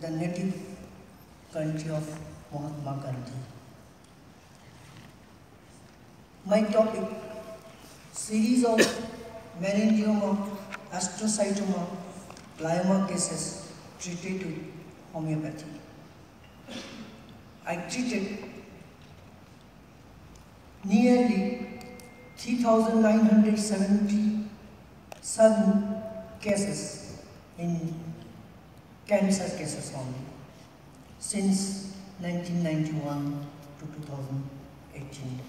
the native country of Mahatma Gandhi. My topic, series of meningioma, astrocytoma, glioma cases treated with homeopathy. I treated nearly 3,977 cases in cancer cases only since 1991 to 2018.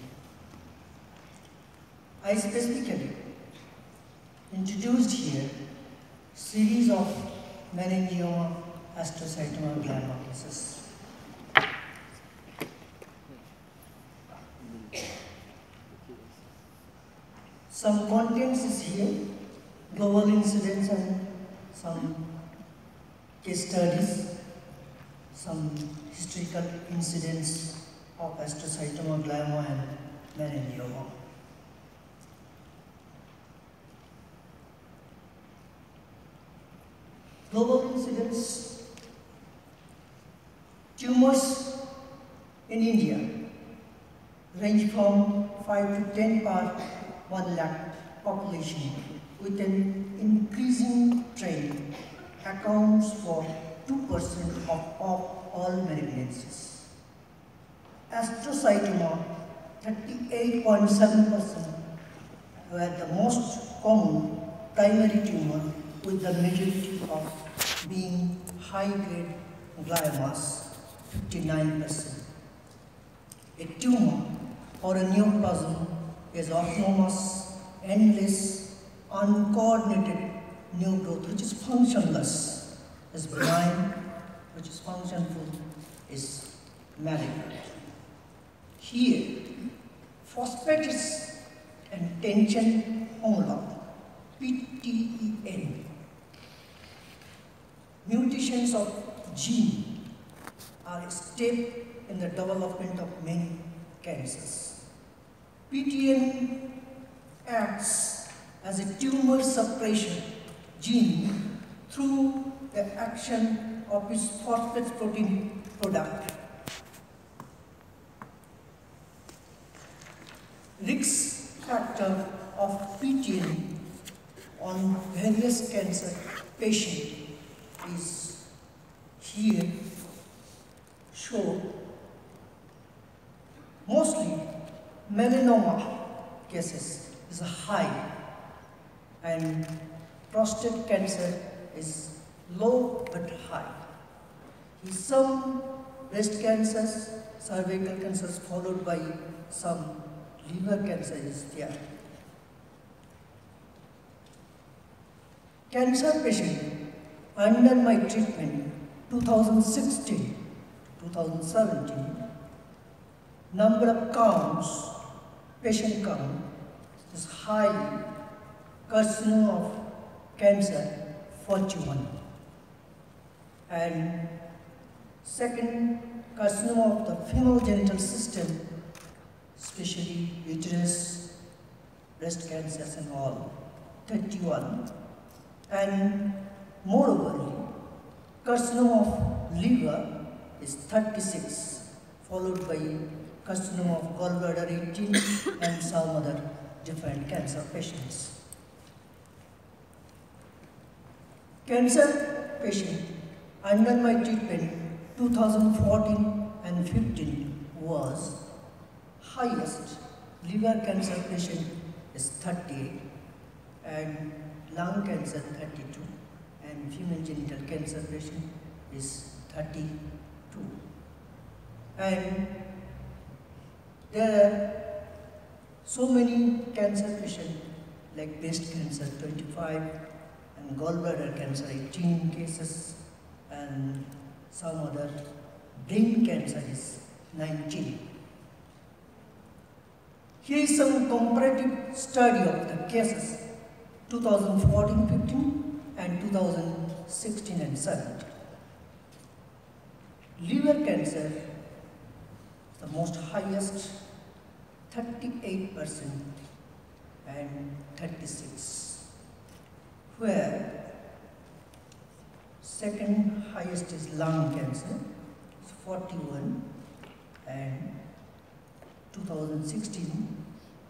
I specifically introduced here series of meningioma, astrocytoma, glioma cases. Some contents is here, global incidence and some case studies, some historical incidents of astrocytoma, glioma and meningioma. Global incidence, tumors in India range from 5 to 10 per 1 lakh population, with an increasing trend, accounts for 2% of all malignancies. Astrocytoma, 38.7%, were the most common primary tumor, with the majority of being high-grade gliomas, 59%. A tumor or a neoplasm is autonomous, endless, uncoordinated new growth, which is functionless, is benign, which is functionful, is malignant. Here, phosphatase and tension homolog, PTEN, mutations of gene are a step in the development of many cancers. PTN acts as a tumor suppression gene through the action of its phosphate protein product. Risk factor of PTN on various cancer patients is here shown. Mostly melanoma cases is high and prostate cancer is low but high. Some breast cancers, cervical cancers followed by some liver cancer is there. Cancer patient under my treatment 2016-2017, number of counts, patient count is high. Carcinoma of cancer 41, and second carcinoma of the female genital system, especially uterus, breast cancers and all, 31, and moreover carcinoma of liver is 36, followed by carcinoma of gallbladder 18 and some other different cancer patients. Cancer patient under my treatment 2014 and 15 was highest. Liver cancer patient is 38 and lung cancer 32 and female genital cancer patient is 32. And there are so many cancer patients like breast cancer 25 and gallbladder cancer 18 cases and some other brain cancer is 19. Here is some comparative study of the cases 2014-15 and 2016 and 17. Liver cancer, the most highest, 38% and 36, where Second highest is lung cancer, it's 41, and 2016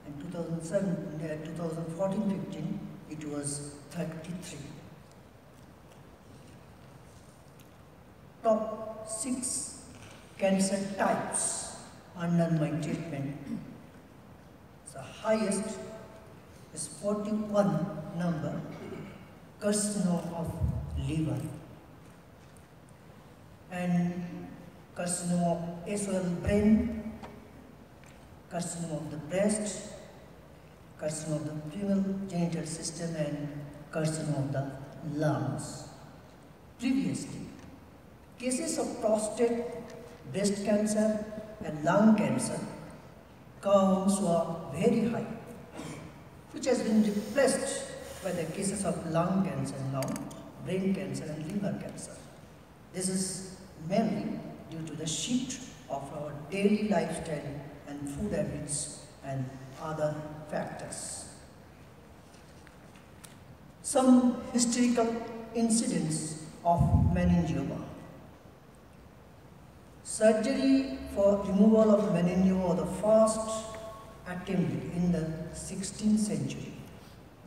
and 2014-15 it was 33. Top 6 cancer types under my treatment. The highest is 41 number, carcinoma of liver, and carcinoma as well brain, carcinoma of the breast, carcinoma of the female genital system, and carcinoma of the lungs. Previously, cases of prostate, breast cancer, and lung cancer counts were very high, which has been replaced by the cases of lung cancer now, brain cancer, and liver cancer. This is mainly due to the shift of our daily lifestyle and food habits and other factors. Some historical incidents of meningioma. Surgery for removal of meningioma was the first attempted in the 16th century,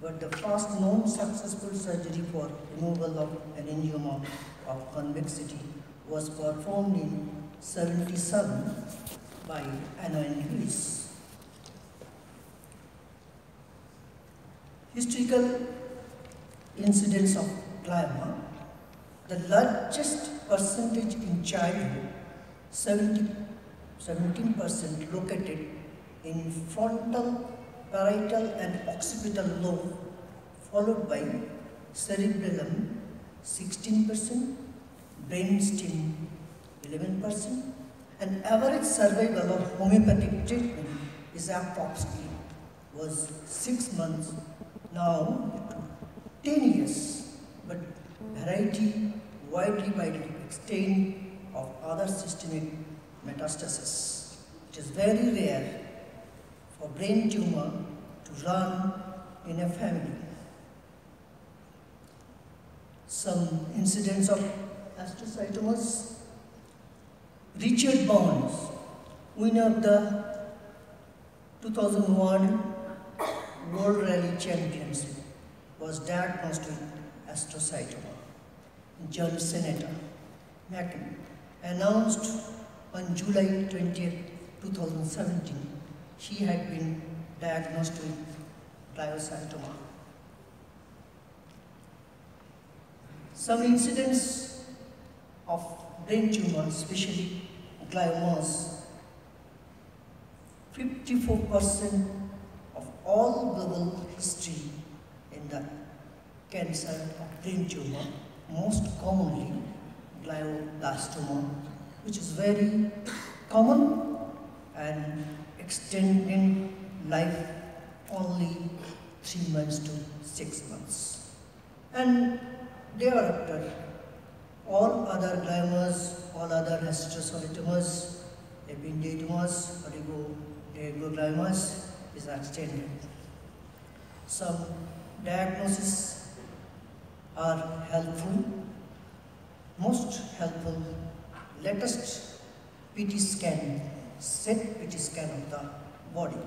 but the first known successful surgery for removal of meningioma of convexity was performed in 77 by Anna and Lewis. Historical incidence of glioma. The largest percentage in childhood, 17% located in frontal, parietal and occipital lobe, followed by cerebellum 16%, brainstem 11%, and average survival of homeopathic treatment is approximately was 6 months, now 10 years, but widely by the extent of other systemic metastasis. It is very rare for brain tumor to run in a family. Some incidents of astrocytomas. Richard Burns, winner of the 2001 World Rally Championship, was diagnosed with astrocytoma. John Senator Mackin announced on July 20, 2017, he had been diagnosed with glioblastoma. Some incidents of brain tumors, especially gliomas, 54% of all global history in the cancer of brain tumor, most commonly glioblastoma, which is very common and extending life only 3 months to 6 months. And thereafter, all other gliomas, all other astrocytomas, ependiomas, oligogliomas is extended. Some diagnoses are helpful. Most helpful, latest PT scan, set PT scan of the body.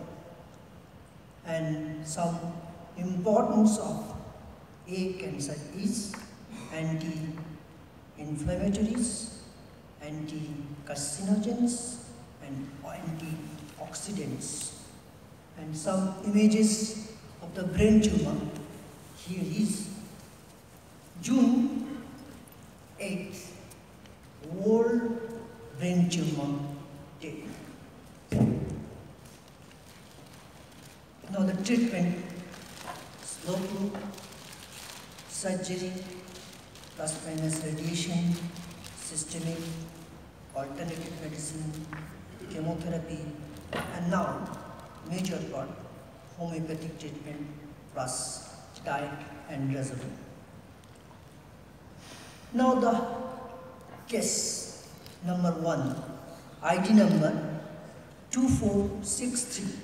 And some importance of A cancer is anti-inflammatories, anti-carcinogens, and antioxidants. And some images of the brain tumor. Here is June 8th, World Brain Tumor Day. Now the treatment, slow surgery, plus minus radiation, systemic, alternative medicine, chemotherapy, and now major part, homeopathic treatment plus diet and regimen. Now the case number 1, ID number 2463,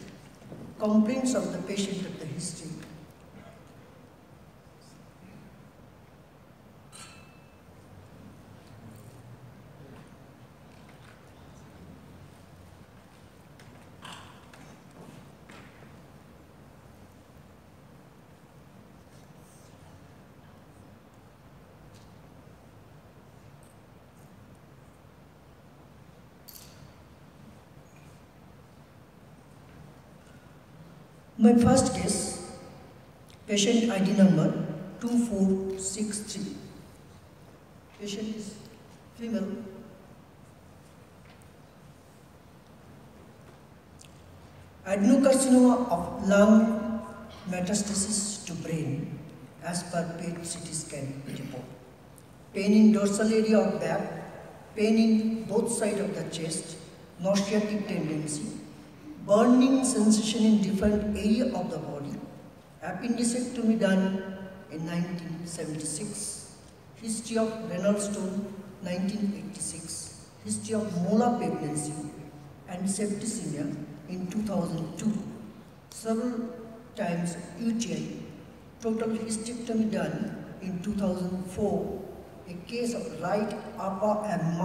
complaints of the patient of the history. My first case, patient ID number 2463. Patient is female. Adenocarcinoma of lung metastasis to brain as per PET CT scan report. Pain in dorsal area of back, pain in both sides of the chest, nauseatic tendency, burning sensation in different area of the body, appendicectomy done in 1976, history of renal stone 1986, history of molar pregnancy and septicemia in 2002, several times UTI, total hysterectomy done in 2004, a case of right upper and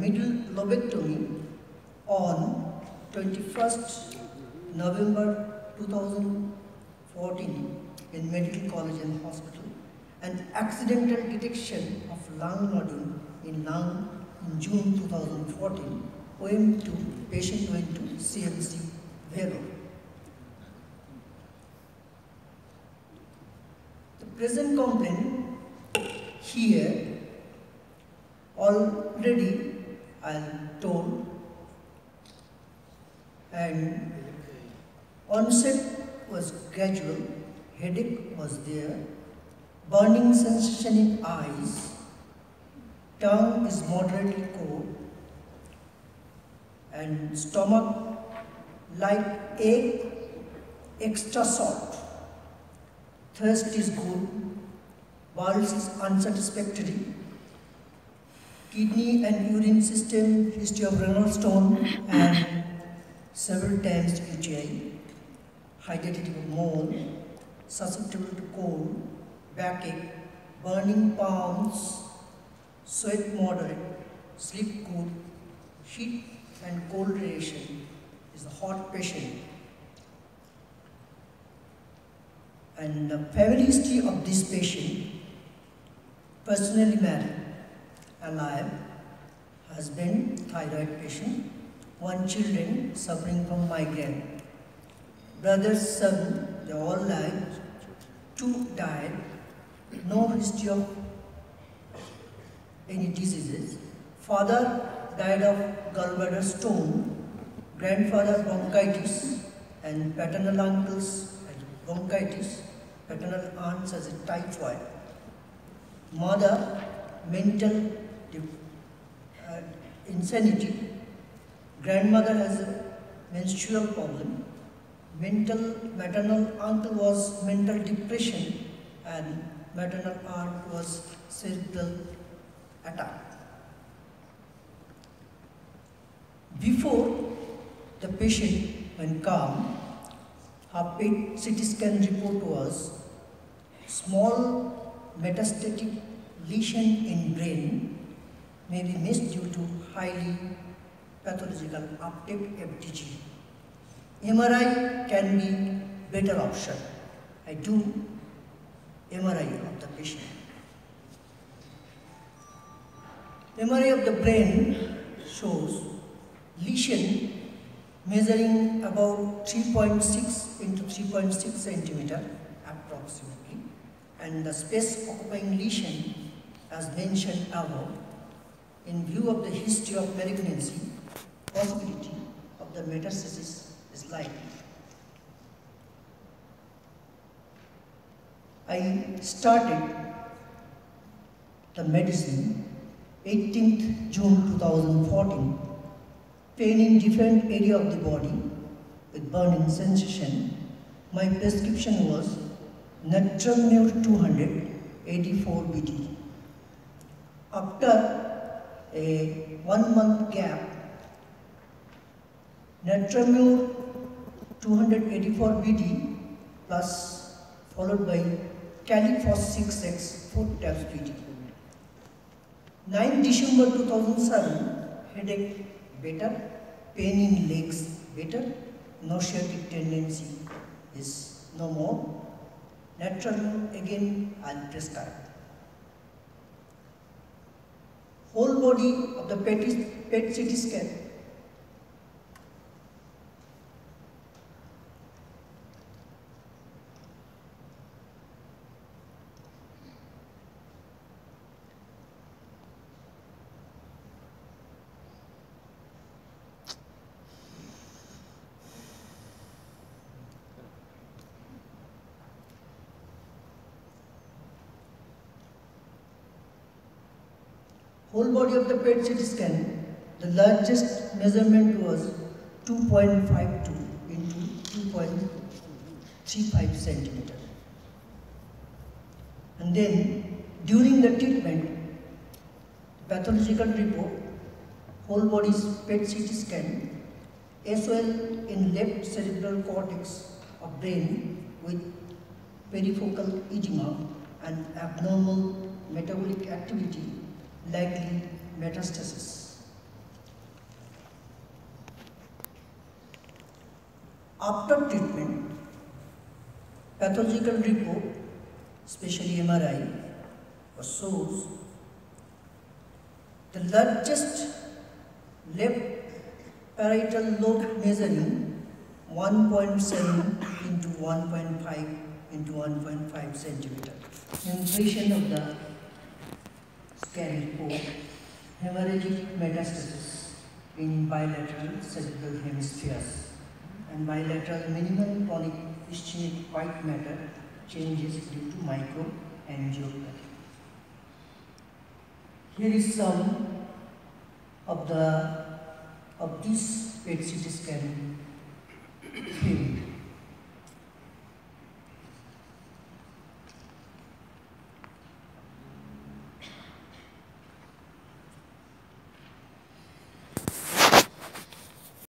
middle lobectomy on 21st November 2014 in Medical College and Hospital, and accidental detection of lung nodule in lung in June 2014, patient went to CMC Vero. The present complaint here already I am told, and onset was gradual, headache was there, burning sensation in eyes, tongue is moderately cold, and stomach like egg, extra salt. Thirst is good, bowels is unsatisfactory, kidney and urine system, history of renal stone and several times UTI, hydrated mole, susceptible to cold, backache, burning palms, sweat moderate, sleep good, heat and cold relation, is a hot patient. And the family history of this patient, personally married, alive, husband, thyroid patient, 1 children suffering from migraine. Brothers, son, they all alive, 2 died, no history of any diseases. Father died of gallbladder stone, grandfather bronchitis, and paternal uncles had bronchitis, paternal aunts as a typhoid. Mother, mental insanity. Grandmother has a menstrual problem. Maternal uncle was mental depression, and maternal aunt was cerebral attack. Before the patient went calm, her PET CT scan report was small metastatic lesion in brain may be missed due to highly pathological uptake FDG. MRI can be better option. I do MRI of the patient. MRI of the brain shows lesion measuring about 3.6 into 3.6 centimeter approximately, and the space occupying lesion as mentioned above. In view of the history of malignancy, possibility of the metastasis is likely. I started the medicine 18th June 2014, pain in different area of the body with burning sensation. My prescription was Natramur 200 84 BT. After a 1 month gap, Natramur 284 BT plus followed by Califos 6X 4 tabs BT. 9 December 2007, headache better, pain in legs better, nauseatic tendency is no more. Natramur again I'll prescribe. Whole body of the PET CT scan Whole body of the PET CT scan, the largest measurement was 2.52 into 2.35 centimeter. And then during the treatment, pathological report, whole body PET CT scan, as well in left cerebral cortex of brain with perifocal edema and abnormal metabolic activity, likely metastasis. After treatment, pathological report, especially MRI, shows the largest left parietal lobe measuring 1.7 into 1.5 into 1.5 centimeter. Impression of the scan report, hemorrhagic metastasis in bilateral cerebral hemispheres and bilateral minimal chronic ischemic white matter changes due to microangiopathy. Here is some of this PET CT scan film.